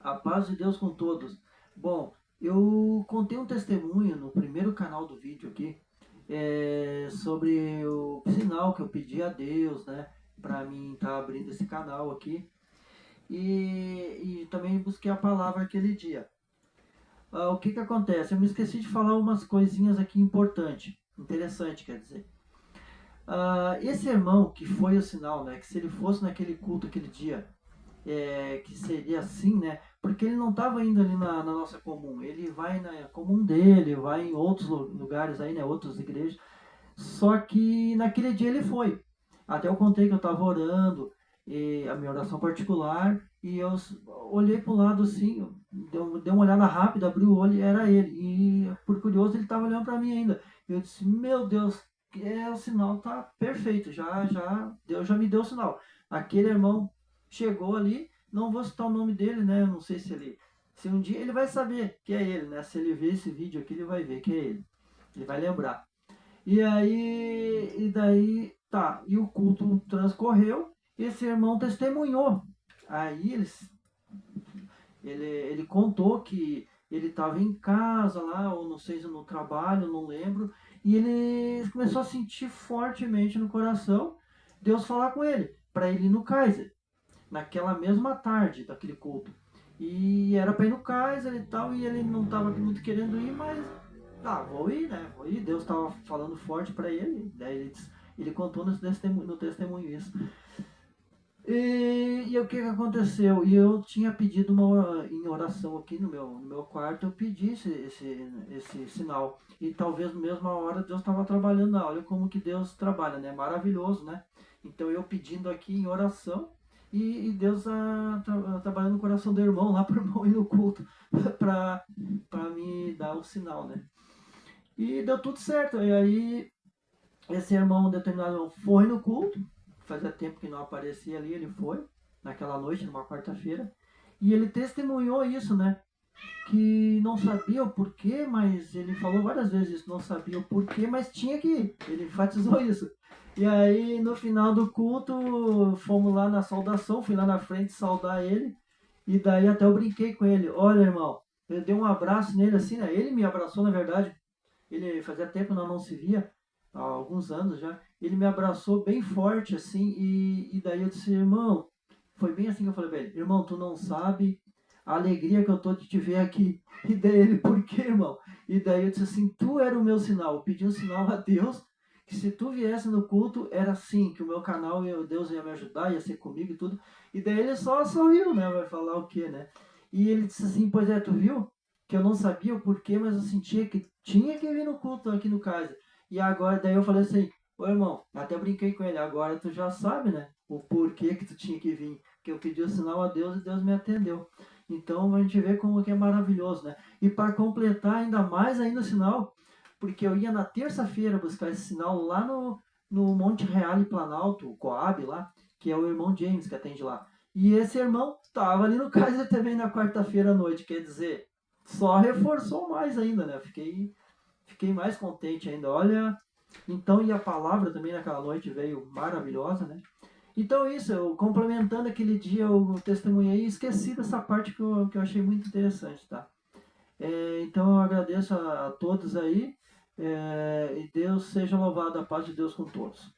A paz de Deus com todos. Bom, eu contei um testemunho no primeiro canal do vídeo aqui sobre o sinal que eu pedi a Deus, né, para mim estar abrindo esse canal aqui e também busquei a palavra aquele dia. O que que acontece? Eu me esqueci de falar umas coisinhas aqui importantes, interessante, quer dizer. Esse irmão que foi o sinal, né, que se ele fosse naquele culto aquele dia, que seria assim, né? Porque ele não estava indo ali na nossa comum, ele vai na comum dele, vai em outros lugares aí, né? Outras igrejas. Só que naquele dia ele foi. Até eu contei que eu estava orando, a minha oração particular, e eu olhei para o lado assim, dei uma olhada rápida, abri o olho e era ele. E por curioso ele estava olhando para mim ainda. Eu disse, meu Deus, o sinal tá perfeito, Deus já me deu o sinal. Aquele irmão chegou ali, não vou citar o nome dele, né? Não sei se um dia ele vai saber que é ele, né? Se ele ver esse vídeo aqui, ele vai ver que é ele. Ele vai lembrar. E aí, e daí, tá, e o culto transcorreu, esse irmão testemunhou. Aí ele contou que ele estava em casa lá, ou não sei se no trabalho, não lembro, e ele começou a sentir fortemente no coração Deus falar com ele, para ele ir no Kaiser, naquela mesma tarde daquele culto. E era para ir no Kaiser e tal, e ele não estava muito querendo ir, mas vou ir, né? Vou ir. Deus estava falando forte para ele, daí ele contou no testemunho isso. E o que que aconteceu? E eu tinha pedido em oração aqui no meu quarto, eu pedi esse sinal. E talvez na mesma hora Deus estava trabalhando. Olha como que Deus trabalha, né? Maravilhoso, né? Então eu pedindo aqui em oração e Deus trabalhando no coração do irmão, lá para o irmão ir no culto, para me dar o sinal, né? E deu tudo certo. E aí esse irmão determinado foi no culto, fazia tempo que não aparecia ali, ele foi, naquela noite, numa quarta-feira, e ele testemunhou isso, né? Que não sabia o porquê, mas ele falou várias vezes isso, não sabia o porquê, mas tinha que ir. Ele enfatizou isso. E aí, no final do culto, fomos lá na saudação, fui lá na frente saudar ele, e daí até eu brinquei com ele. Olha, irmão, eu dei um abraço nele assim, né? Ele me abraçou, na verdade. Ele fazia tempo que nós não se via, há alguns anos já. Ele me abraçou bem forte assim e daí eu disse, irmão, foi bem assim que eu falei pra ele, irmão, tu não sabe a alegria que eu tô de te ver aqui. E daí ele, por quê, irmão? E daí eu disse assim, tu era o meu sinal. Eu pedi um sinal a Deus que se tu viesse no culto, era assim, que o meu canal, Deus ia me ajudar, ia ser comigo e tudo. E daí ele só sorriu, né? Vai falar o quê, né? E ele disse assim, pois é, tu viu? Que eu não sabia o porquê, mas eu sentia que tinha que vir no culto aqui no Kaiser. E agora, daí eu falei assim, ô irmão, até brinquei com ele, agora tu já sabe, né? O porquê que tu tinha que vir. Que eu pedi o sinal a Deus e Deus me atendeu. Então a gente vê como que é maravilhoso, né? E para completar ainda mais ainda o sinal, porque eu ia na terça-feira buscar esse sinal lá no Monte Real e Planalto, o Coab lá, que é o irmão James que atende lá. E esse irmão tava ali no Kaiser também na quarta-feira à noite, quer dizer, só reforçou mais ainda, né? Fiquei mais contente ainda. Olha, então, e a palavra também naquela noite veio maravilhosa, né? Então é isso, eu complementando aquele dia, eu testemunhei e esqueci dessa parte que eu achei muito interessante, tá? Então eu agradeço a todos aí, e Deus seja louvado, a paz de Deus com todos.